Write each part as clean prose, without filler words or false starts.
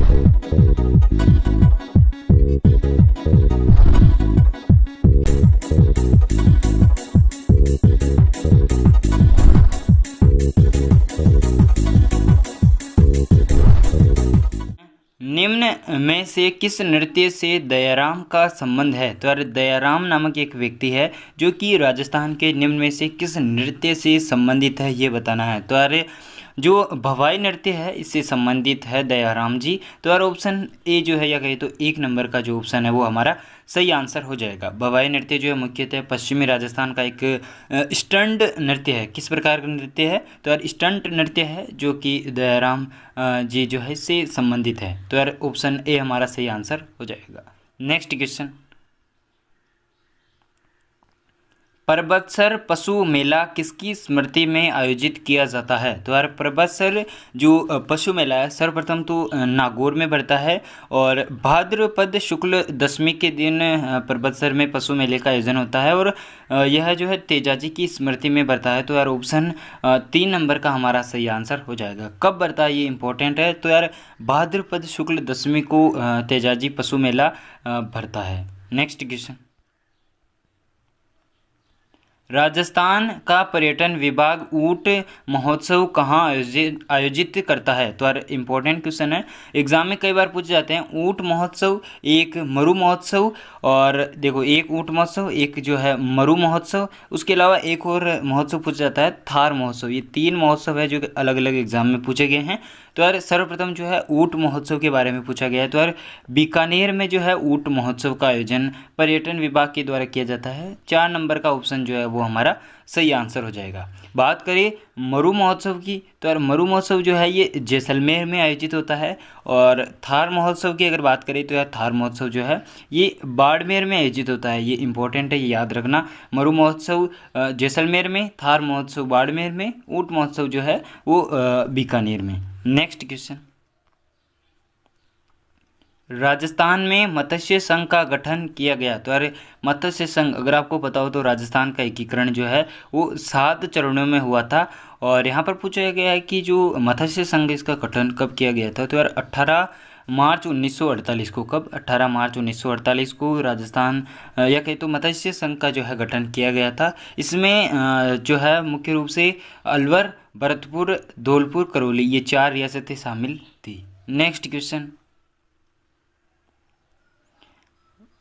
निम्न में से किस नृत्य से दयाराम का संबंध है? तो यार दयाराम नामक एक व्यक्ति है जो कि राजस्थान के निम्न में से किस नृत्य से संबंधित है ये बताना है। तो यार जो भवाई नृत्य है इससे संबंधित है दयाराम जी। तो यार ऑप्शन ए जो है या कहे तो 1 नंबर का जो ऑप्शन है वो हमारा सही आंसर हो जाएगा। भवाई नृत्य जो है मुख्यतः पश्चिमी राजस्थान का एक स्टंट नृत्य है। किस प्रकार का नृत्य है? तो यार स्टंट नृत्य है जो कि दयाराम जी जो है इससे संबंधित है। तो यार ऑप्शन ए हमारा सही आंसर हो जाएगा। नेक्स्ट क्वेश्चन, परबतसर पशु मेला किसकी स्मृति में आयोजित किया जाता है? तो यार परबतसर जो पशु मेला है सर्वप्रथम तो नागौर में बढ़ता है और भाद्रपद शुक्ल दशमी के दिन परबतसर में पशु मेले का आयोजन होता है और यह जो है तेजाजी की स्मृति में बढ़ता है। तो यार ऑप्शन 3 नंबर का हमारा सही आंसर हो जाएगा। कब बढ़ता है ये इंपॉर्टेंट है। तो यार भाद्रपद शुक्ल दशमी को तेजाजी पशु मेला भरता है। नेक्स्ट क्वेश्चन, राजस्थान का पर्यटन विभाग ऊंट महोत्सव कहाँ आयोजित करता है? तो यार इंपॉर्टेंट क्वेश्चन है, एग्जाम में कई बार पूछे जाते हैं। ऊंट महोत्सव, एक मरु महोत्सव, और देखो एक ऊंट महोत्सव, एक जो है मरु महोत्सव, उसके अलावा एक और महोत्सव पूछा जाता है थार महोत्सव। ये 3 महोत्सव है जो अलग अलग एग्जाम में पूछे गए हैं। तो यार सर्वप्रथम जो है ऊंट महोत्सव के बारे में पूछा गया है। तो यार बीकानेर में जो है ऊंट महोत्सव का आयोजन पर्यटन विभाग के द्वारा किया जाता है। 4 नंबर का ऑप्शन जो है वो हमारा सही आंसर हो जाएगा। बात करें मरु महोत्सव की, तो यार मरु महोत्सव जो है ये जैसलमेर में आयोजित होता है। और थार महोत्सव की अगर बात करें तो यार थार महोत्सव जो है ये बाड़मेर में आयोजित होता है। ये इंपॉर्टेंट है, ये याद रखना। मरु महोत्सव जैसलमेर में, थार महोत्सव बाड़मेर में, ऊंट महोत्सव जो है वो बीकानेर में। नेक्स्ट क्वेश्चन, राजस्थान में मत्स्य संघ का गठन किया गया। तो यार मत्स्य संघ अगर आपको पता हो तो राजस्थान का एकीकरण जो है वो 7 चरणों में हुआ था। और यहाँ पर पूछा गया है कि जो मत्स्य संघ इसका गठन कब किया गया था। तो यार 18 मार्च 1948 को। कब? 18 मार्च 1948 को राजस्थान या कहे तो मत्स्य संघ का जो है गठन किया गया था। इसमें जो है मुख्य रूप से अलवर, भरतपुर, धौलपुर, करौली ये 4 रियासतें शामिल थी। नेक्स्ट क्वेश्चन,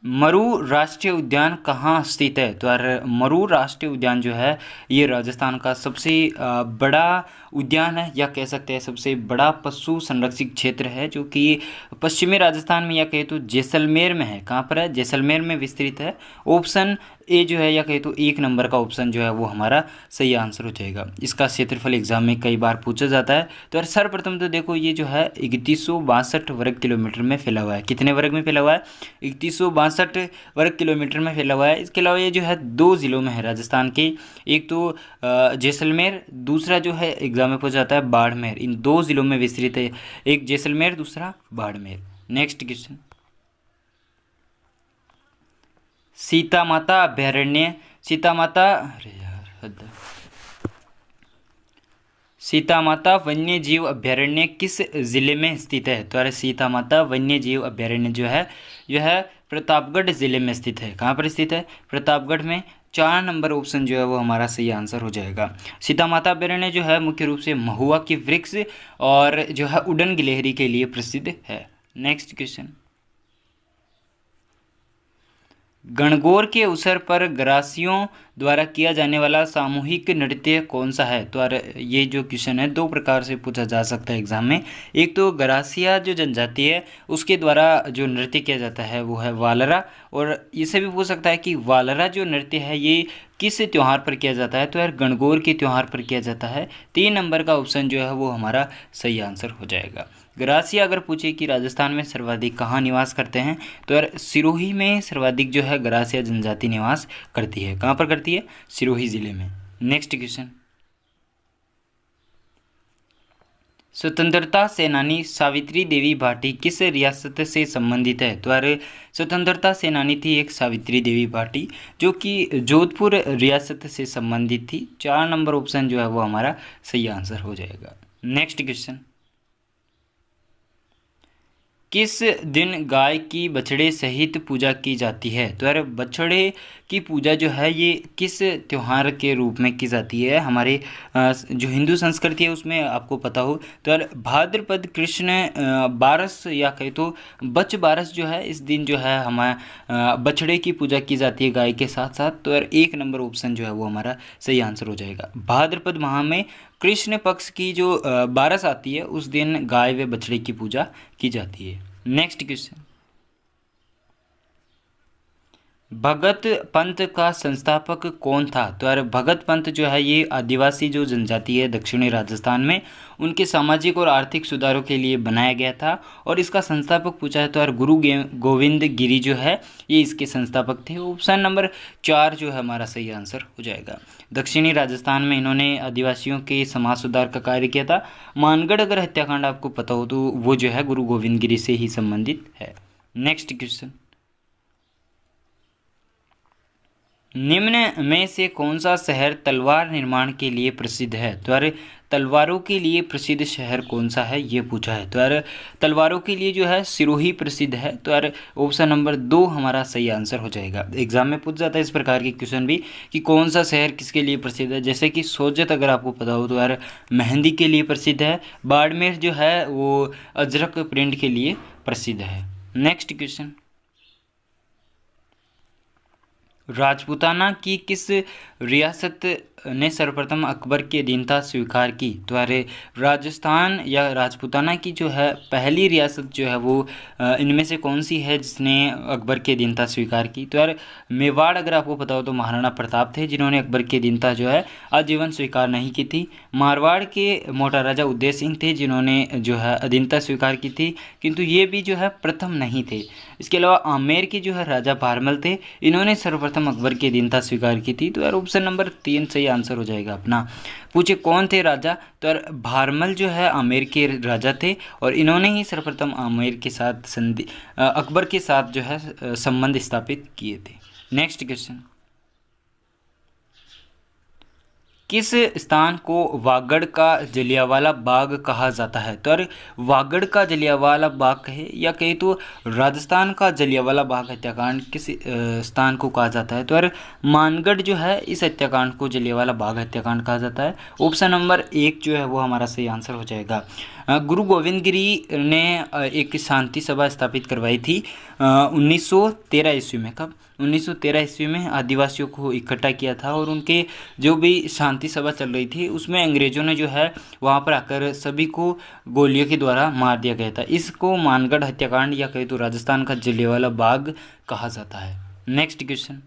मरु राष्ट्रीय उद्यान कहाँ स्थित है? तो यार मरु राष्ट्रीय उद्यान जो है ये राजस्थान का सबसे बड़ा उद्यान है, या कह सकते हैं सबसे बड़ा पशु संरक्षित क्षेत्र है, जो कि पश्चिमी राजस्थान में या कहे तो जैसलमेर में है। कहाँ पर है? जैसलमेर में विस्तृत है। ऑप्शन ए जो है या कहे तो 1 नंबर का ऑप्शन जो है वो हमारा सही आंसर हो जाएगा। इसका क्षेत्रफल एग्जाम में कई बार पूछा जाता है। तो यार सर्वप्रथम तो देखो ये जो है 3162 वर्ग किलोमीटर में फैला हुआ है। कितने वर्ग में फैला हुआ है? 3162 वर्ग किलोमीटर में फैला हुआ है। इसके अलावा ये जो है 2 ज़िलों में है राजस्थान के, एक तो जैसलमेर, दूसरा जो है एग्जाम में पूछा जाता है बाड़मेर। इन 2 ज़िलों में विस्तृत है, एक जैसलमेर दूसरा बाड़मेर। नेक्स्ट क्वेश्चन, सीता माता अभ्यारण्य, सीता माता, अरे यार हद, सीता माता वन्य जीव अभ्यारण्य किस जिले में स्थित है? तो यार सीता माता वन्य जीव अभ्यारण्य जो है यह प्रतापगढ़ जिले में स्थित है। कहाँ पर स्थित है? प्रतापगढ़ में। 4 नंबर ऑप्शन जो है वो हमारा सही आंसर हो जाएगा। सीता माता अभ्यारण्य जो है मुख्य रूप से महुआ की वृक्ष और जो है उड़न गिलहरी के लिए प्रसिद्ध है। नेक्स्ट क्वेश्चन, गणगौर के अवसर पर ग्रासियों द्वारा किया जाने वाला सामूहिक नृत्य कौन सा है? तो यार ये जो क्वेश्चन है 2 प्रकार से पूछा जा सकता है एग्जाम में। एक तो ग्रासिया जो जनजाति है उसके द्वारा जो नृत्य किया जाता है वो है वालरा, और इसे भी पूछ सकता है कि वालरा जो नृत्य है ये किस त्यौहार पर किया जाता है? तो यार गणगौर के त्यौहार पर किया जाता है। 3 नंबर का ऑप्शन जो है वो हमारा सही आंसर हो जाएगा। ग्रासिया अगर पूछे कि राजस्थान में सर्वाधिक कहाँ निवास करते हैं, तो यार सिरोही में सर्वाधिक जो है ग्रासिया जनजाति निवास करती है। कहाँ पर करती है? सिरोही जिले में। नेक्स्ट क्वेश्चन, स्वतंत्रता सेनानी सावित्री देवी भाटी किस रियासत से संबंधित है? तो यार स्वतंत्रता सेनानी थी एक सावित्री देवी भाटी जो कि जोधपुर रियासत से संबंधित थी। 4 नंबर ऑप्शन जो है वो हमारा सही आंसर हो जाएगा। नेक्स्ट क्वेश्चन, किस दिन गाय की बछड़े सहित पूजा की जाती है? तो यार बछड़े की पूजा जो है ये किस त्योहार के रूप में की जाती है? हमारे जो हिंदू संस्कृति है उसमें आपको पता हो तो यार भाद्रपद कृष्ण बारस या कहे तो बच बारस जो है इस दिन जो है हमारे बछड़े की पूजा की जाती है गाय के साथ साथ। तो यार 1 नंबर ऑप्शन जो है वो हमारा सही आंसर हो जाएगा। भाद्रपद माह में कृष्ण पक्ष की जो बारस आती है उस दिन गाय व बछड़े की पूजा की जाती है। नेक्स्ट क्वेश्चन, भगत पंथ का संस्थापक कौन था? तो यार भगत पंथ जो है ये आदिवासी जो जनजाति है दक्षिणी राजस्थान में उनके सामाजिक और आर्थिक सुधारों के लिए बनाया गया था और इसका संस्थापक पूछा है तो यार गुरु गोविंद गिरी जो है ये इसके संस्थापक थे। ऑप्शन नंबर 4 जो है हमारा सही आंसर हो जाएगा। दक्षिणी राजस्थान में इन्होंने आदिवासियों के समाज सुधार का कार्य किया था। मानगढ़ अगर हत्याकांड आपको पता हो तो वो जो है गुरु गोविंद गिरी से ही संबंधित है। नेक्स्ट क्वेश्चन, निम्न में से कौन सा शहर तलवार निर्माण के लिए प्रसिद्ध है? तो यार तलवारों के लिए प्रसिद्ध शहर कौन सा है ये पूछा है। तो यार तलवारों के लिए जो है सिरोही प्रसिद्ध है। तो यार ऑप्शन नंबर 2 हमारा सही आंसर हो जाएगा। एग्जाम में पूछ जाता है इस प्रकार के क्वेश्चन भी कि कौन सा शहर किसके लिए प्रसिद्ध है। जैसे कि सोजत अगर आपको पता हो तो यार मेहंदी के लिए प्रसिद्ध है। बाड़मेर जो है वो अजरक प्रिंट के लिए प्रसिद्ध है। नेक्स्ट क्वेश्चन, राजपूताना की किस रियासत ने सर्वप्रथम अकबर की अधीनता स्वीकार की? तो अरे राजस्थान या राजपूताना की जो है पहली रियासत जो है वो इनमें से कौन सी है जिसने अकबर की अधीनता स्वीकार की? तो यार मेवाड़ अगर आपको पता हो तो महाराणा प्रताप थे जिन्होंने अकबर की अधीनता जो है आजीवन स्वीकार नहीं की थी। मारवाड़ के मोटा राजा उदय सिंह थे जिन्होंने जो है अधीनता स्वीकार की थी किंतु ये भी जो है प्रथम नहीं थे। इसके अलावा आमेर के जो है राजा भारमल थे इन्होंने सर्वप्रथम अकबर की अधीनता स्वीकार की थी। तो यार ऑप्शन नंबर 3 सही आंसर हो जाएगा अपना। पूछे कौन थे राजा? तो यार भारमल जो है आमेर के राजा थे और इन्होंने ही सर्वप्रथम आमेर के साथ संधि अकबर के साथ जो है संबंध स्थापित किए थे। नेक्स्ट क्वेश्चन, किस स्थान को वागड़ का जलियांवाला बाग कहा जाता है? तो यार वागड़ का जलियांवाला बाग कहे या कहे तो राजस्थान का जलियांवाला बाग हत्याकांड किस स्थान को कहा जाता है? तो यार मानगढ़ जो है इस हत्याकांड को जलियांवाला बाग हत्याकांड कहा जाता है। ऑप्शन नंबर 1 जो है वो हमारा सही आंसर हो जाएगा। गुरु गोविंद गिरी ने एक शांति सभा स्थापित करवाई थी 1913 ईस्वी में। कब? 1913 ईस्वी में आदिवासियों को इकट्ठा किया था और उनके जो भी शांति सभा चल रही थी उसमें अंग्रेजों ने जो है वहाँ पर आकर सभी को गोलियों के द्वारा मार दिया गया था। इसको मानगढ़ हत्याकांड या कहे तो राजस्थान का जलियांवाला बाग कहा जाता है। नेक्स्ट क्वेश्चन,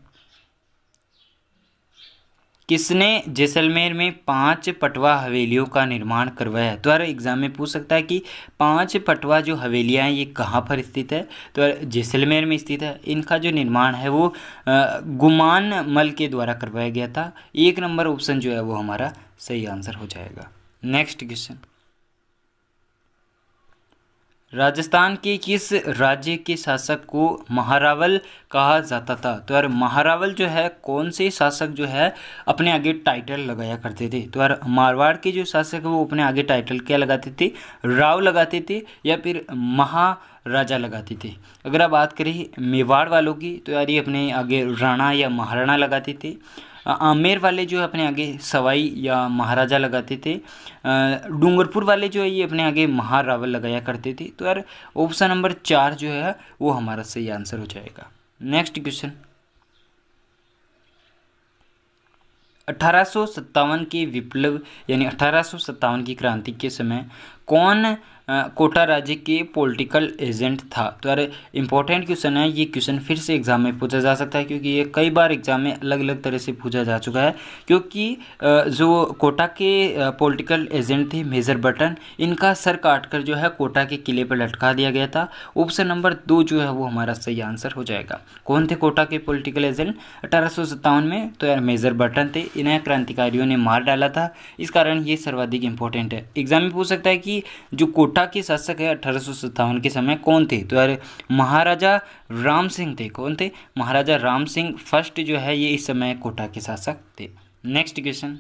किसने जैसलमेर में 5 पटवा हवेलियों का निर्माण करवाया? तो यार एग्जाम में पूछ सकता है कि 5 पटवा जो हवेलियाँ हैं ये कहाँ पर स्थित है? तो यार जैसलमेर में स्थित है। इनका जो निर्माण है वो गुमान मल के द्वारा करवाया गया था। 1 नंबर ऑप्शन जो है वो हमारा सही आंसर हो जाएगा। नेक्स्ट क्वेश्चन, राजस्थान के किस राज्य के शासक को महारावल कहा जाता था? तो यार महारावल जो है कौन से शासक जो है अपने आगे टाइटल लगाया करते थे? तो यार मारवाड़ के जो शासक है वो अपने आगे टाइटल क्या लगाते थे? राव लगाते थे या फिर महाराजा लगाते थे। अगर आप बात करें मेवाड़ वालों की तो यार ये अपने आगे राणा या महाराणा लगाते थे। आमेर वाले जो है अपने आगे सवाई या महाराजा लगाते थे। डूंगरपुर वाले जो है ये अपने आगे महारावल लगाया करते थे। तो यार ऑप्शन नंबर 4 जो है वो हमारा सही आंसर हो जाएगा। नेक्स्ट क्वेश्चन, 1857 के विप्लव यानी 1857 की क्रांति के समय कौन कोटा राज्य के पॉलिटिकल एजेंट था? तो यार इंपॉर्टेंट क्वेश्चन है। ये क्वेश्चन फिर से एग्जाम में पूछा जा सकता है क्योंकि ये कई बार एग्जाम में अलग अलग तरह से पूछा जा चुका है। क्योंकि जो कोटा के पॉलिटिकल एजेंट थे मेजर बटन, इनका सर काटकर जो है कोटा के किले पर लटका दिया गया था। ऑप्शन नंबर 2 जो है वो हमारा सही आंसर हो जाएगा। कौन थे कोटा के पॉलिटिकल एजेंट 1857 में? तो यार मेजर बटन थे। इन्हें क्रांतिकारियों ने मार डाला था, इस कारण ये सर्वाधिक इंपॉर्टेंट है। एग्जाम में पूछ सकता है कि जो कोटा के शासक है 1857 के समय कौन थे? तो यार महाराजा राम सिंह थे। कौन थे? महाराजा राम सिंह फर्स्ट जो है ये इस समय कोटा के शासक थे। नेक्स्ट क्वेश्चन,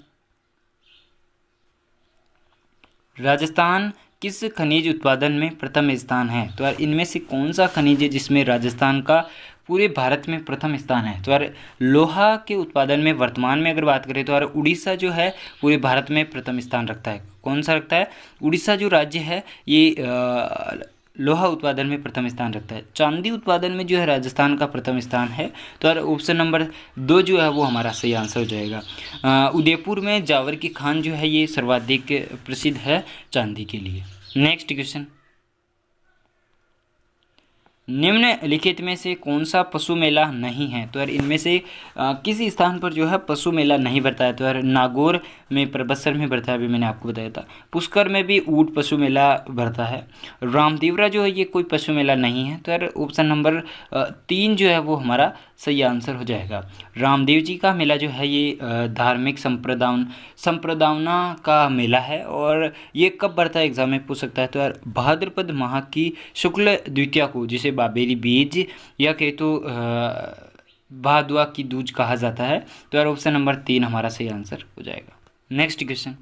राजस्थान किस खनिज उत्पादन में प्रथम स्थान है? तो यार इनमें से कौन सा खनिज है जिसमें राजस्थान का पूरे भारत में प्रथम स्थान है? तो यार लोहा के उत्पादन में वर्तमान में अगर बात करें तो यार उड़ीसा जो है पूरे भारत में प्रथम स्थान रखता है। कौन सा रखता है? उड़ीसा जो राज्य है ये लोहा उत्पादन में प्रथम स्थान रखता है। चांदी उत्पादन में जो है राजस्थान का प्रथम स्थान है। तो यार ऑप्शन नंबर 2 जो है वो हमारा सही आंसर हो जाएगा। उदयपुर में जावर की खान जो है ये सर्वाधिक प्रसिद्ध है चांदी के लिए। नेक्स्ट क्वेश्चन, निम्नलिखित में से कौन सा पशु मेला नहीं है? तो यार इनमें से किसी स्थान पर जो है पशु मेला नहीं भरता है। तो यार नागौर में बस्तर में भरता है, अभी मैंने आपको बताया था। पुष्कर में भी ऊंट पशु मेला भरता है। रामदेवरा जो है ये कोई पशु मेला नहीं है। तो यार ऑप्शन नंबर 3 जो है वो हमारा सही आंसर हो जाएगा। रामदेव जी का मेला जो है ये धार्मिक संप्रदावना का मेला है और ये कब बढ़ता है एग्जाम में पूछ सकता है। तो यार भाद्रपद माह की शुक्ल द्वितीया को, जिसे बाबेरी बीज या कहे तो भादुआ की दूज कहा जाता है। तो यार ऑप्शन नंबर 3 हमारा सही आंसर हो जाएगा। नेक्स्ट क्वेश्चन,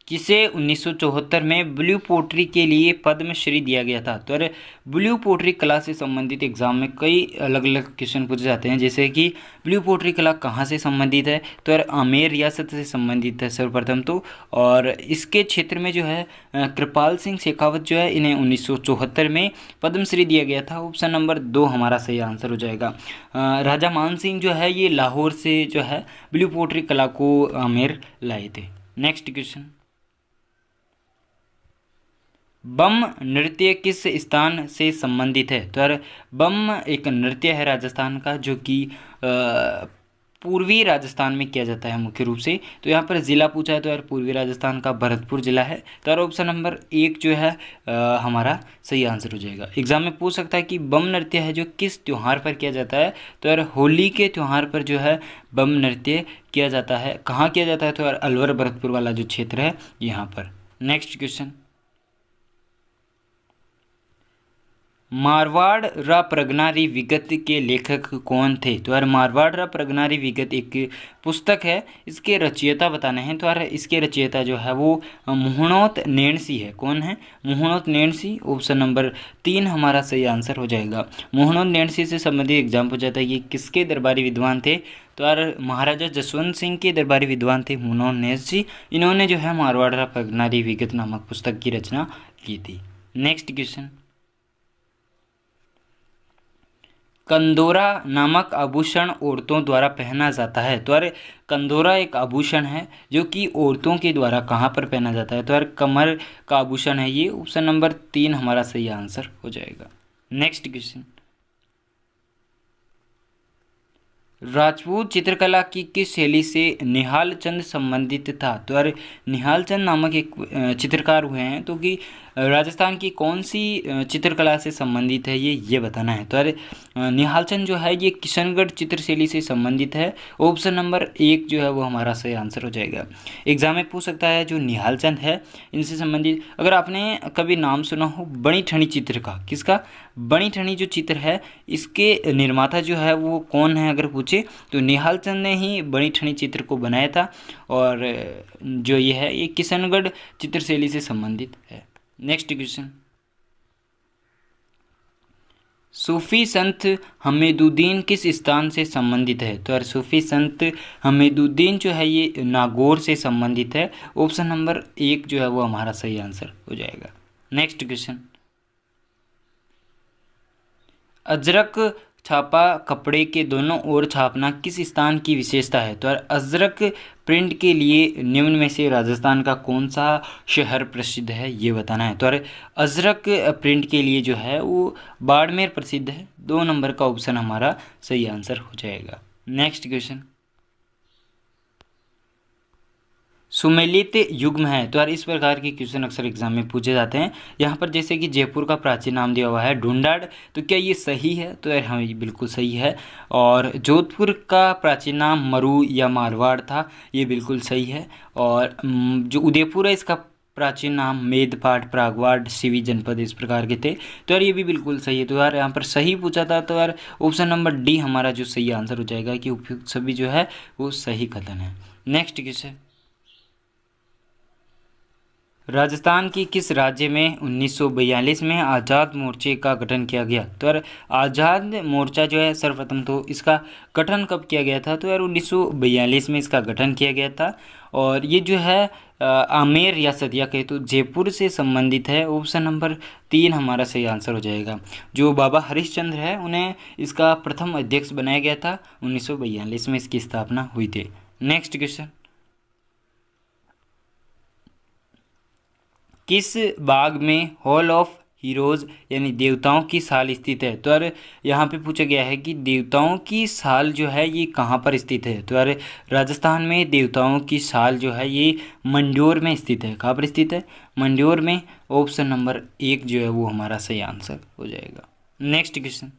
किसे 1974 में ब्लू पोट्री के लिए पद्मश्री दिया गया था? तो अरे ब्लू पोट्री कला से संबंधित एग्जाम में कई अलग अलग क्वेश्चन पूछे जाते हैं, जैसे कि ब्लू पोट्री कला कहाँ से संबंधित है? तो यार आमेर रियासत से संबंधित है सर्वप्रथम तो, और इसके क्षेत्र में जो है कृपाल सिंह शेखावत जो है इन्हें 1974 में पद्मश्री दिया गया था। ऑप्शन नंबर 2 हमारा सही आंसर हो जाएगा। राजा मान सिंह जो है ये लाहौर से जो है ब्लू पोट्री कला को आमेर लाए थे। नेक्स्ट क्वेश्चन, बम नृत्य किस स्थान से संबंधित है? तो यार बम एक नृत्य है राजस्थान का जो कि पूर्वी राजस्थान में किया जाता है मुख्य रूप से। तो यहाँ पर ज़िला पूछा है, तो यार पूर्वी राजस्थान का भरतपुर जिला है। तो यार ऑप्शन नंबर 1 जो है हमारा सही आंसर हो जाएगा। एग्जाम में पूछ सकता है कि बम नृत्य है जो किस त्यौहार पर किया जाता है? तो यार होली के त्यौहार पर जो है बम नृत्य किया जाता है। कहाँ किया जाता है? तो यार अलवर भरतपुर वाला जो क्षेत्र है यहाँ पर। नेक्स्ट क्वेश्चन, मारवाड़ रा प्रगनारी विगत के लेखक कौन थे? तो यार मारवाड़ रा प्रगनारी विगत एक पुस्तक है, इसके रचयिता बताने हैं। तो यार इसके रचयिता जो है वो मुहणोत नेणसी है। कौन है? मुहणोत नेणसी। ऑप्शन नंबर 3 हमारा सही आंसर हो जाएगा। मुहणोत नेणसी से संबंधित एग्जाम पूछा जाता है ये किसके दरबारी विद्वान थे? तो यार महाराजा जसवंत सिंह के दरबारी विद्वान थे मुहणोत नेणसी। इन्होंने जो है मारवाड़ रा प्रगनारी विगत नामक पुस्तक की रचना की थी। नेक्स्ट क्वेश्चन, कंदोरा नामक आभूषण औरतों द्वारा पहना जाता है। तो यार कंदोरा एक आभूषण है जो कि औरतों के द्वारा कहाँ पर पहना जाता है? तो यार कमर का आभूषण है ये। ऑप्शन नंबर 3 हमारा सही आंसर हो जाएगा। नेक्स्ट क्वेश्चन, राजपूत चित्रकला की किस शैली से निहाल चंद संबंधित था? तो यार निहाल चंद नामक एक चित्रकार हुए हैं, तो कि राजस्थान की कौन सी चित्रकला से संबंधित है ये बताना है। तो यार निहाल चंद जो है ये किशनगढ़ चित्रशैली से संबंधित है। ऑप्शन नंबर 1 जो है वो हमारा सही आंसर हो जाएगा। एग्जाम में पूछ सकता है जो निहाल चंद है इनसे संबंधित, अगर आपने कभी नाम सुना हो बणी ठणी चित्र का, किसका? बणी ठणी जो चित्र है इसके निर्माता जो है वो कौन है अगर पूछे तो निहाल चंद ने ही बणी ठणी चित्र को बनाया था, और जो ये है ये किशनगढ़ चित्रशैली से संबंधित है। नेक्स्ट क्वेश्चन, सूफी संत हमीदुद्दीन किस स्थान से संबंधित है? तो यार सूफी संत हमीदुद्दीन जो है ये नागौर से संबंधित है। ऑप्शन नंबर 1 जो है वो हमारा सही आंसर हो जाएगा। नेक्स्ट क्वेश्चन, अजरक छापा कपड़े के दोनों ओर छापना किस स्थान की विशेषता है? तो यार अजरक प्रिंट के लिए निम्न में से राजस्थान का कौन सा शहर प्रसिद्ध है ये बताना है। तो यार अजरक प्रिंट के लिए जो है वो बाड़मेर प्रसिद्ध है। 2 नंबर का ऑप्शन हमारा सही आंसर हो जाएगा। नेक्स्ट क्वेश्चन, सुमेलित युग्म है। तो यार इस प्रकार के क्वेश्चन अक्सर एग्जाम में पूछे जाते हैं। यहाँ पर जैसे कि जयपुर का प्राचीन नाम दिया हुआ है ढूंढाड़, तो क्या ये सही है? तो यार हाँ ये बिल्कुल सही है। और जोधपुर का प्राचीन नाम मरु या मारवाड़ था, ये बिल्कुल सही है। और जो उदयपुर है इसका प्राचीन नाम मेदपाट, प्रागवाड़, सिवी जनपद इस प्रकार के थे। तो यार ये भी बिल्कुल सही है। तो यार यहाँ पर सही पूछा था, तो यार ऑप्शन नंबर डी हमारा जो सही आंसर हो जाएगा कि उपयुक्त सभी जो है वो सही कथन है। नेक्स्ट क्वेश्चन, राजस्थान की किस राज्य में 1942 में आज़ाद मोर्चे का गठन किया गया? तो यार आज़ाद मोर्चा जो है सर्वप्रथम तो इसका गठन कब किया गया था? तो यार 1942 में इसका गठन किया गया था। और ये जो है आमेर रियासत या कहे तो जयपुर से संबंधित है। ऑप्शन नंबर 3 हमारा सही आंसर हो जाएगा। जो बाबा हरिश्चंद्र है उन्हें इसका प्रथम अध्यक्ष बनाया गया था। 1942 में इसकी स्थापना हुई थी। नेक्स्ट क्वेश्चन, किस बाग में हॉल ऑफ हीरोज यानी देवताओं की साल स्थित है? तो यार यहाँ पे पूछा गया है कि देवताओं की साल जो है ये कहाँ पर स्थित है? तो यार राजस्थान में देवताओं की साल जो है ये मंड्योर में स्थित है। कहाँ पर स्थित है? मंड्योर में। ऑप्शन नंबर 1 जो है वो हमारा सही आंसर हो जाएगा। नेक्स्ट क्वेश्चन,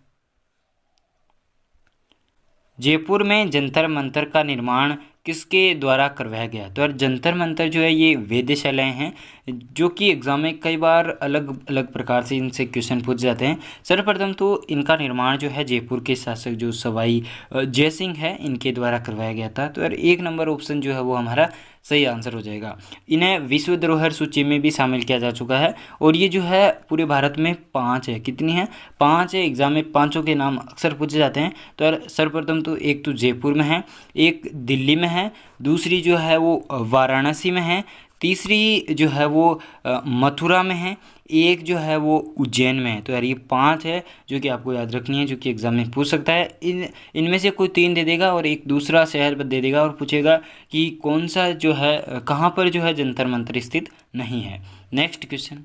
जयपुर में जंतर मंतर का निर्माण किसके द्वारा करवाया गया? तो यार जंतर मंतर जो है ये वेधशालाएं हैं जो कि एग्जाम में कई बार अलग अलग प्रकार से इनसे क्वेश्चन पूछ जाते हैं। सर्वप्रथम तो इनका निर्माण जो है जयपुर के शासक जो सवाई जयसिंह है इनके द्वारा करवाया गया था। तो यार 1 नंबर ऑप्शन जो है वो हमारा सही आंसर हो जाएगा। इन्हें विश्व धरोहर सूची में भी शामिल किया जा चुका है। और ये जो है पूरे भारत में 5 है। कितनी है? 5 है। एग्जाम में 5 के नाम अक्सर पूछे जाते हैं। तो यार सर्वप्रथम तो एक तो जयपुर में है, एक दिल्ली में है, दूसरी जो है वो वाराणसी में है, तीसरी जो है वो मथुरा में है, एक जो है वो उज्जैन में है। तो यार ये 5 है जो कि आपको याद रखनी है, जो कि एग्जाम में पूछ सकता है। इनमें से कोई 3 दे देगा और एक दूसरा शहर दे देगा और पूछेगा कि कौन सा जो है कहाँ पर जो है जंतर मंतर स्थित नहीं है। नेक्स्ट क्वेश्चन,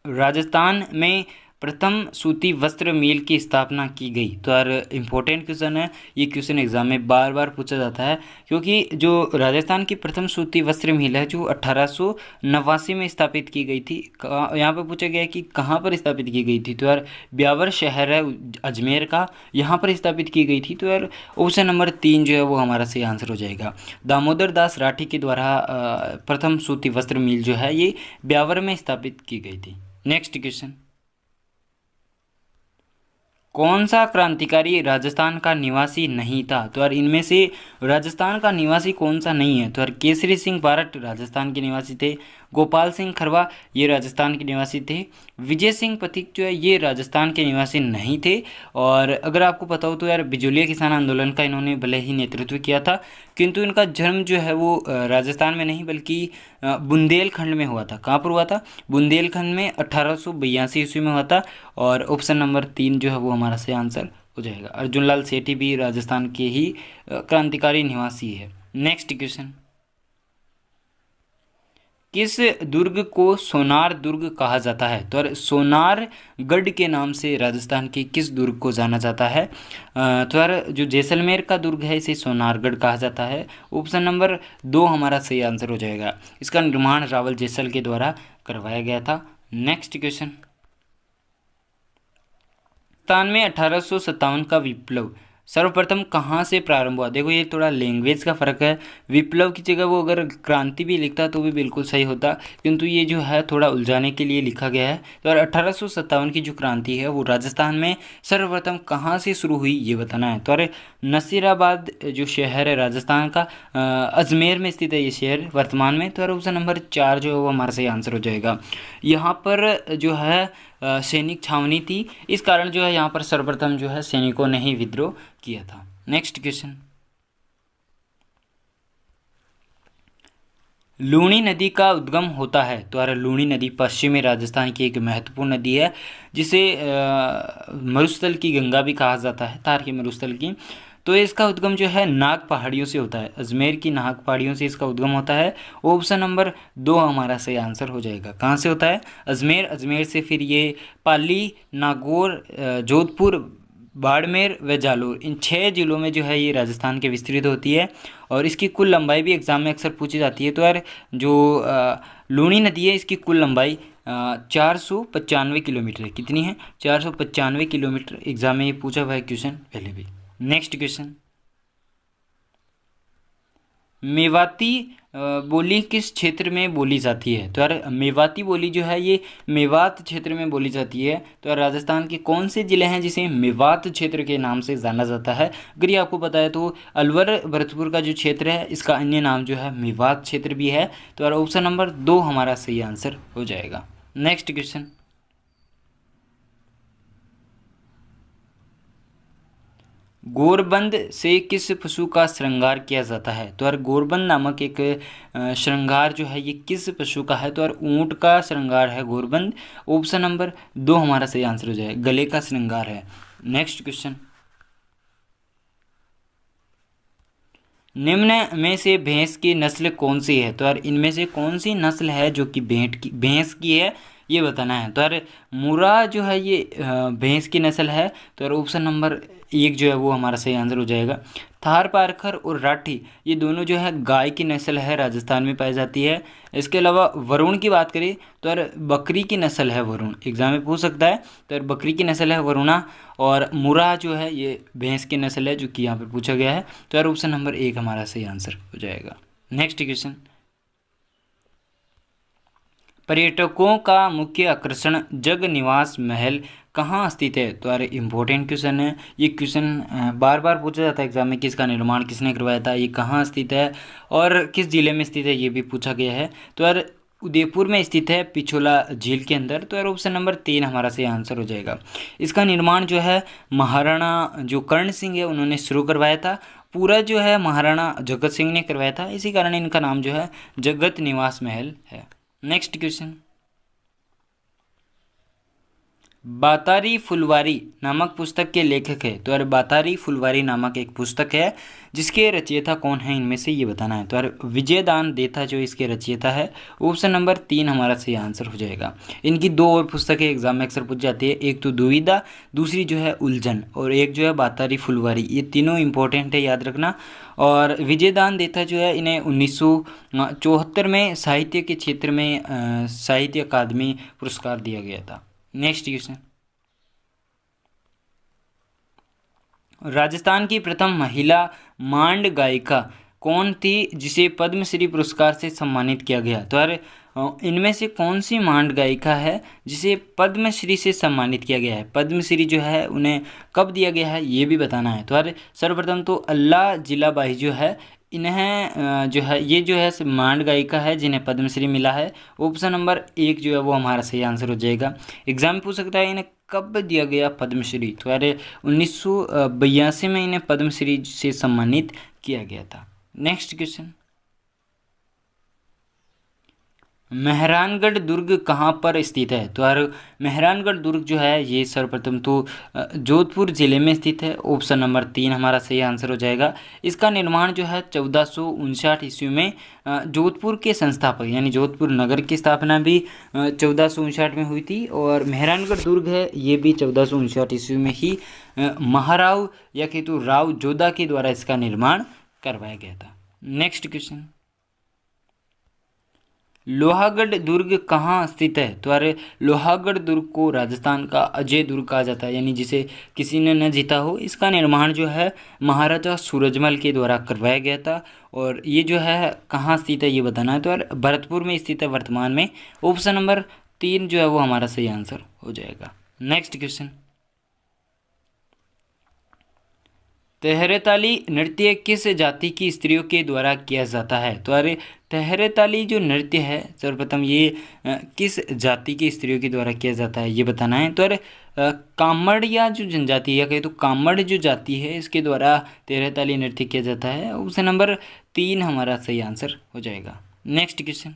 राजस्थान में प्रथम सूती वस्त्र मिल की स्थापना की गई? तो यार इम्पोर्टेंट क्वेश्चन है। ये क्वेश्चन एग्जाम में बार बार पूछा जाता है क्योंकि जो राजस्थान की प्रथम सूती वस्त्र मिल है जो 1889 में स्थापित की गई थी। यहाँ पर पूछा गया है कि कहाँ पर स्थापित की गई थी? तो यार ब्यावर शहर है अजमेर का, यहाँ पर स्थापित की गई थी। तो यार ऑप्शन नंबर 3 जो है वो हमारा सही आंसर हो जाएगा। दामोदर दास राठी के द्वारा प्रथम सूती वस्त्र मिल जो है ये ब्यावर में स्थापित की गई थी। नेक्स्ट क्वेश्चन, कौन सा क्रांतिकारी राजस्थान का निवासी नहीं था? तो यार इनमें से राजस्थान का निवासी कौन सा नहीं है? तो यार केसरी सिंह बारट राजस्थान के निवासी थे, गोपाल सिंह खरवा ये राजस्थान के निवासी थे, विजय सिंह पथिक जो है ये राजस्थान के निवासी नहीं थे। और अगर आपको पता हो तो यार बिजोलिया किसान आंदोलन का इन्होंने भले ही नेतृत्व किया था किंतु इनका जन्म जो है वो राजस्थान में नहीं बल्कि बुंदेलखंड में हुआ था। कहाँ पर हुआ था? बुंदेलखंड में 1882 ईस्वी में हुआ था। और ऑप्शन नंबर 3 जो है वो हमारा सही आंसर हो जाएगा। अर्जुनलाल सेठी भी राजस्थान के ही क्रांतिकारी निवासी है। नेक्स्ट क्वेश्चन, किस दुर्ग को सोनार दुर्ग कहा जाता है? तो यार सोनार गढ़ के नाम से राजस्थान के किस दुर्ग को जाना जाता है? तो यार जो जैसलमेर का दुर्ग है इसे सोनारगढ़ कहा जाता है। ऑप्शन नंबर 2 हमारा सही आंसर हो जाएगा। इसका निर्माण रावल जैसल के द्वारा करवाया गया था। नेक्स्ट क्वेश्चन, राजस्थान में 1857 का विप्लव सर्वप्रथम कहाँ से प्रारंभ हुआ? देखो ये थोड़ा लैंग्वेज का फ़र्क है। विप्लव की जगह वो अगर क्रांति भी लिखता तो भी बिल्कुल सही होता, किंतु ये जो है थोड़ा उलझाने के लिए लिखा गया है। तो 1857 की जो क्रांति है वो राजस्थान में सर्वप्रथम कहाँ से शुरू हुई ये बताना है। तो अरे नसीराबाद जो शहर है राजस्थान का, अजमेर में स्थित है ये शहर वर्तमान में। तो ऑप्शन नंबर 4 जो है वो हमारा सही आंसर हो जाएगा। यहाँ पर जो है सैनिक छावनी थी, इस कारण जो है यहाँ पर सर्वप्रथम जो है सैनिकों ने ही विद्रोह किया था। नेक्स्ट क्वेश्चन, लूणी नदी का उद्गम होता है? तो यार लूणी नदी पश्चिमी राजस्थान की एक महत्वपूर्ण नदी है जिसे मरुस्थल की गंगा भी कहा जाता है, तार की मरुस्थल की। तो इसका उद्गम जो है नाग पहाड़ियों से होता है, अजमेर की नाग पहाड़ियों से इसका उद्गम होता है। ऑप्शन नंबर 2 हमारा सही आंसर हो जाएगा। कहाँ से होता है? अजमेर। अजमेर से फिर ये पाली, नागौर, जोधपुर, बाड़मेर व जालोर, इन 6 जिलों में जो है ये राजस्थान के विस्तृत होती है। और इसकी कुल लंबाई भी एग्जाम में अक्सर पूछी जाती है। तो यार जो लूणी नदी है इसकी कुल लंबाई 495 किलोमीटर है। कितनी है? 495 किलोमीटर। एग्जाम में ये पूछा हुआ है क्वेश्चन पहले भी। नेक्स्ट क्वेश्चन, मेवाती बोली किस क्षेत्र में बोली जाती है? तो यार मेवाती बोली जो है ये मेवात क्षेत्र में बोली जाती है। तो यार राजस्थान के कौन से ज़िले हैं जिसे मेवात क्षेत्र के नाम से जाना जाता है? अगर ये आपको पता है तो अलवर भरतपुर का जो क्षेत्र है इसका अन्य नाम जो है मेवात क्षेत्र भी है। तो यार ऑप्शन नंबर 2 हमारा सही आंसर हो जाएगा। नेक्स्ट क्वेश्चन, गोरबंद से किस पशु का श्रृंगार किया जाता है? तो यार गोरबंद नामक एक श्रृंगार जो है ये किस पशु का है? तो यार ऊंट का श्रृंगार है गोरबंद। ऑप्शन नंबर 2 हमारा सही आंसर हो जाएगा, गले का श्रृंगार है। नेक्स्ट क्वेश्चन, निम्न में से भैंस की नस्ल कौन सी है? तो यार इनमें से कौन सी नस्ल है जो कि भैंस की है, ये बताना है। तो यार मुर्रा जो है ये भैंस की नस्ल है। तो यार ऑप्शन नंबर 1 जो है वो हमारा सही आंसर हो जाएगा। थार पारकर और राठी ये दोनों जो है गाय की नस्ल है, राजस्थान में पाई जाती है। इसके अलावा वरुण की बात करें तो यार बकरी की नस्ल है वरुण, एग्जाम में पूछ सकता है। तो यार बकरी की नस्ल है वरुणा, और मुर्रा जो है ये भैंस की नस्ल है जो कि यहाँ पे पूछा गया है। तो यार ऑप्शन नंबर 1 हमारा सही आंसर हो जाएगा। नेक्स्ट क्वेश्चन, पर्यटकों का मुख्य आकर्षण जग निवास महल कहाँ स्थित है? तो यार इम्पोर्टेंट क्वेश्चन है ये क्वेश्चन, बार बार पूछा जाता है एग्जाम में, किसका निर्माण किसने करवाया था, ये कहाँ स्थित है और किस जिले में स्थित है, ये भी पूछा गया है। तो यार उदयपुर में स्थित है, पिछोला झील के अंदर। तो यार ऑप्शन नंबर 3 हमारा सही आंसर हो जाएगा। इसका निर्माण जो है महाराणा जो कर्ण सिंह है उन्होंने शुरू करवाया था। पूरा जो है महाराणा जगत सिंह ने करवाया था, इसी कारण इनका नाम जो है जगत निवास महल है। नेक्स्ट क्वेश्चन, बातारी फुलवारी नामक पुस्तक के लेखक है? तो यार बातारी फुलवारी नामक एक पुस्तक है जिसके रचयिता कौन है, इनमें से ये बताना है। तो यार विजयदान देथा जो इसके रचयिता है। ऑप्शन नंबर 3 हमारा सही आंसर हो जाएगा। इनकी 2 और पुस्तकें एग्जाम में अक्सर पूछ जाती है, एक तो दुविधा, दूसरी जो है उलझन, और एक जो है बातारी फुलवारी। ये तीनों इंपॉर्टेंट है, याद रखना। और विजयदान देथा जो है इन्हें 1974 में साहित्य के क्षेत्र में साहित्य अकादमी पुरस्कार दिया गया था। नेक्स्ट क्वेश्चन, राजस्थान की प्रथम महिला मांड गायिका कौन थी जिसे पद्मश्री पुरस्कार से सम्मानित किया गया? तो यार इनमें से कौन सी मांड गायिका है जिसे पद्मश्री से सम्मानित किया गया है? पद्मश्री जो है उन्हें कब दिया गया है ये भी बताना है। तो यार सर्वप्रथम तो अल्लाह जिलाबाई जो है इन्हें जो है ये जो है मांड गायिका है जिन्हें पद्मश्री मिला है। ऑप्शन नंबर 1 जो है वो हमारा सही आंसर हो जाएगा। एग्जाम में पूछ सकता है इन्हें कब दिया गया पद्मश्री? तो यार 1982 में इन्हें पद्मश्री से सम्मानित किया गया था। नेक्स्ट क्वेश्चन, मेहरानगढ़ दुर्ग कहाँ पर स्थित है? तो यार मेहरानगढ़ दुर्ग जो है ये सर्वप्रथम तो जोधपुर जिले में स्थित है। ऑप्शन नंबर 3 हमारा सही आंसर हो जाएगा। इसका निर्माण जो है 1459 ईस्वी में जोधपुर के संस्थापक यानी जोधपुर नगर की स्थापना भी 1459 में हुई थी, और मेहरानगढ़ दुर्ग है ये भी 1459 ईस्वी में ही महाराव या कि तो राव जोधा के द्वारा इसका निर्माण करवाया गया था। नेक्स्ट क्वेश्चन, लोहागढ़ दुर्ग कहाँ स्थित है? तो अरे लोहागढ़ दुर्ग को राजस्थान का अजय दुर्ग कहा जाता है, यानी जिसे किसी ने न जीता हो। इसका निर्माण जो है महाराजा सूरजमल के द्वारा करवाया गया था, और ये जो है कहाँ स्थित है ये बताना है। तो यार भरतपुर में स्थित है वर्तमान में। ऑप्शन नंबर 3 जो है वो हमारा सही आंसर हो जाएगा। नेक्स्ट क्वेश्चन, तेहरताली नृत्य किस जाति की स्त्रियों के द्वारा किया जाता है? तो अरे तेहरताली जो नृत्य है सर्वप्रथम ये किस जाति की स्त्रियों के द्वारा किया जाता है ये बताना है। तो अरे कामड़ या जो जनजाति है कहे तो कामड़ जो जाति है इसके द्वारा तेहरताली नृत्य किया जाता है। ऑप्शन नंबर 3 हमारा सही आंसर हो जाएगा। नेक्स्ट क्वेश्चन,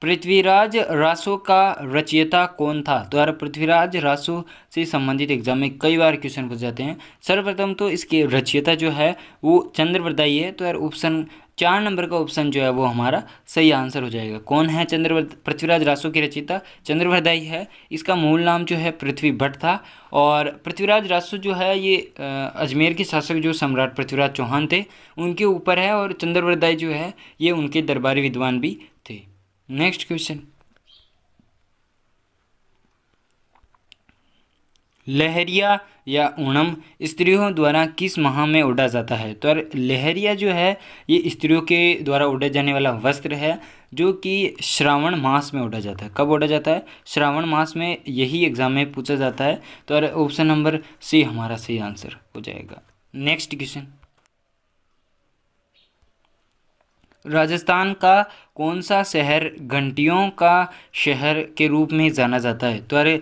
पृथ्वीराज रासो का रचयिता कौन था? तो यार पृथ्वीराज रासो से संबंधित एग्जाम में कई बार क्वेश्चन पूछ जाते हैं। सर्वप्रथम तो इसके रचयिता जो है वो चंद्रवरदाई है। तो यार ऑप्शन 4 नंबर का ऑप्शन जो है वो हमारा सही आंसर हो जाएगा। कौन है पृथ्वीराज रासो के रचयिता? चंद्रवरदाई है। इसका मूल नाम जो है पृथ्वी भट्ट था, और पृथ्वीराज रासो जो है ये अजमेर के शासक जो सम्राट पृथ्वीराज चौहान थे उनके ऊपर है, और चंद्रवरदाई जो है ये उनके दरबारी विद्वान भी थे। नेक्स्ट क्वेश्चन, लहरिया या ओणम स्त्रियों द्वारा किस माह में ओढ़ा जाता है? तो यार लहरिया जो है ये स्त्रियों के द्वारा ओढ़ा जाने वाला वस्त्र है जो कि श्रावण मास में ओढ़ा जाता है। कब ओढ़ा जाता है? श्रावण मास में। यही एग्जाम में पूछा जाता है। तो यार ऑप्शन नंबर सी हमारा सही आंसर हो जाएगा। नेक्स्ट क्वेश्चन, राजस्थान का कौन सा शहर घंटियों का शहर के रूप में जाना जाता है? तो अरे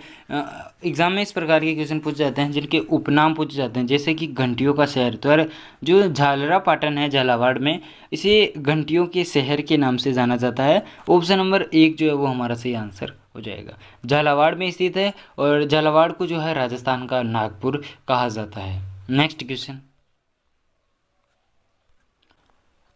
एग्जाम में इस प्रकार के क्वेश्चन पूछे जाते हैं जिनके उपनाम पूछे जाते हैं, जैसे कि घंटियों का शहर। तो अरे जो झालरा पाटन है झालावाड़ में, इसे घंटियों के शहर के नाम से जाना जाता है। ऑप्शन नंबर 1 जो है वो हमारा सही आंसर हो जाएगा। झालावाड़ में स्थित है और झालावाड़ को जो है राजस्थान का नागपुर कहा जाता है। नेक्स्ट क्वेश्चन,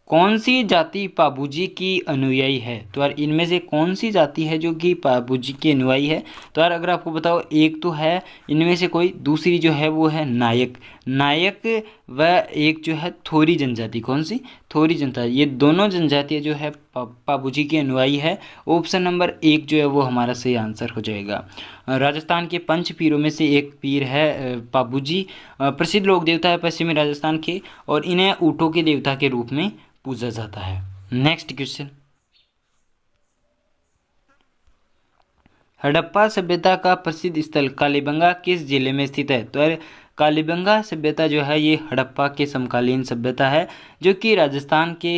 कौन सी जाति पाबूजी की अनुयायी है? तो यार इनमें से कौन सी जाति है जो कि पाबूजी की अनुयायी है? तो यार अगर आपको बताओ, एक तो है इनमें से कोई, दूसरी जो है वो है नायक। नायक व एक जो है थोरी जनजाति। कौन सी? थोरी जनजाति। ये दोनों जनजातियाँ जो है पाबूजी की अनुयायी है। ऑप्शन नंबर 1 जो है वो हमारा सही आंसर हो जाएगा। राजस्थान के पंच पीरों में से एक पीर है पाबूजी। प्रसिद्ध लोक देवता है पश्चिमी राजस्थान के, और इन्हें ऊँटों के देवता के रूप में पूजा जाता है। नेक्स्ट क्वेश्चन, हड़प्पा सभ्यता का प्रसिद्ध स्थल कालीबंगा किस जिले में स्थित है? तो यार कालीबंगा सभ्यता जो है ये हड़प्पा के समकालीन सभ्यता है जो कि राजस्थान के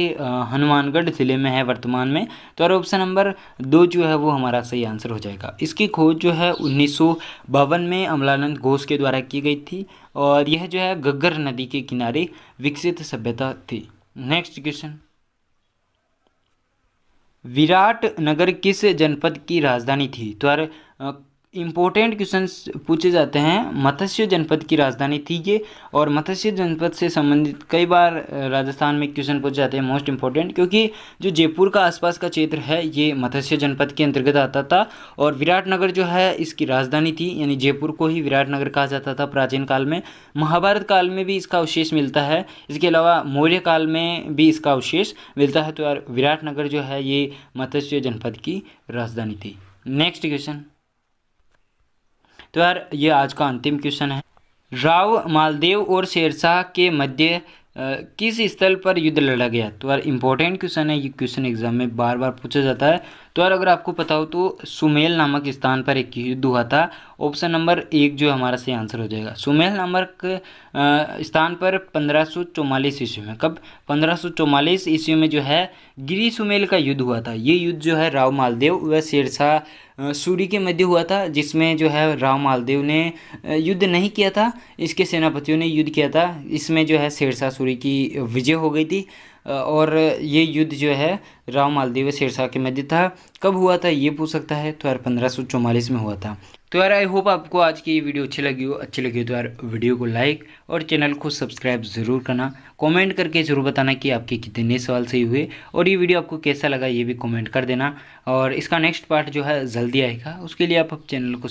हनुमानगढ़ जिले में है वर्तमान में। तो यार ऑप्शन नंबर 2 जो है वो हमारा सही आंसर हो जाएगा। इसकी खोज जो है 1952 में अमलानंद घोष के द्वारा की गई थी, और यह जो है घग्गर नदी के किनारे विकसित सभ्यता थी। नेक्स्ट क्वेश्चन, विराट नगर किस जनपद की राजधानी थी? तो यार इम्पोर्टेंट क्वेश्चंस पूछे जाते हैं। मत्स्य जनपद की राजधानी थी ये, और मत्स्य जनपद से संबंधित कई बार राजस्थान में क्वेश्चन पूछे जाते हैं मोस्ट इम्पोर्टेंट, क्योंकि जो जयपुर का आसपास का क्षेत्र है ये मत्स्य जनपद के अंतर्गत आता था, और विराटनगर जो है इसकी राजधानी थी। यानी जयपुर को ही विराटनगर कहा जाता था प्राचीन काल में। महाभारत काल में भी इसका अवशेष मिलता है, इसके अलावा मौर्य काल में भी इसका अवशेष मिलता है। तो यार विराटनगर जो है ये मत्स्य जनपद की राजधानी थी। नेक्स्ट क्वेश्चन, तो यार ये आज का अंतिम क्वेश्चन है। राव मालदेव और शेरशाह के मध्य किस स्थल पर युद्ध लड़ा गया? तो यार इंपॉर्टेंट क्वेश्चन है, ये क्वेश्चन एग्जाम में बार बार पूछा जाता है। तो यार अगर आपको पता हो तो सुमेल नामक स्थान पर एक युद्ध हुआ था। ऑप्शन नंबर 1 जो हमारा सही आंसर हो जाएगा। सुमेल नामक स्थान पर 1544 ईस्वी में, कब? 1544 ईस्वी में जो है गिरी सुमेल का युद्ध हुआ था। ये युद्ध जो है राव मालदेव व शेरशाह सूरी के मध्य हुआ था, जिसमें जो है राव मालदेव ने युद्ध नहीं किया था, इसके सेनापतियों ने युद्ध किया था। इसमें जो है शेरशाह सूरी की विजय हो गई थी, और ये युद्ध जो है राव मालदेव व शेरशाह के मध्य था। कब हुआ था ये पूछ सकता है, तो यार 1544 में हुआ था। तो यार आई होप आपको आज की ये वीडियो अच्छी लगी हो तो यार वीडियो को लाइक और चैनल को सब्सक्राइब ज़रूर करना। कमेंट करके ज़रूर बताना कि आपके कितने सवाल सही हुए, और ये वीडियो आपको कैसा लगा ये भी कमेंट कर देना। और इसका नेक्स्ट पार्ट जो है जल्दी आएगा, उसके लिए आप चैनल को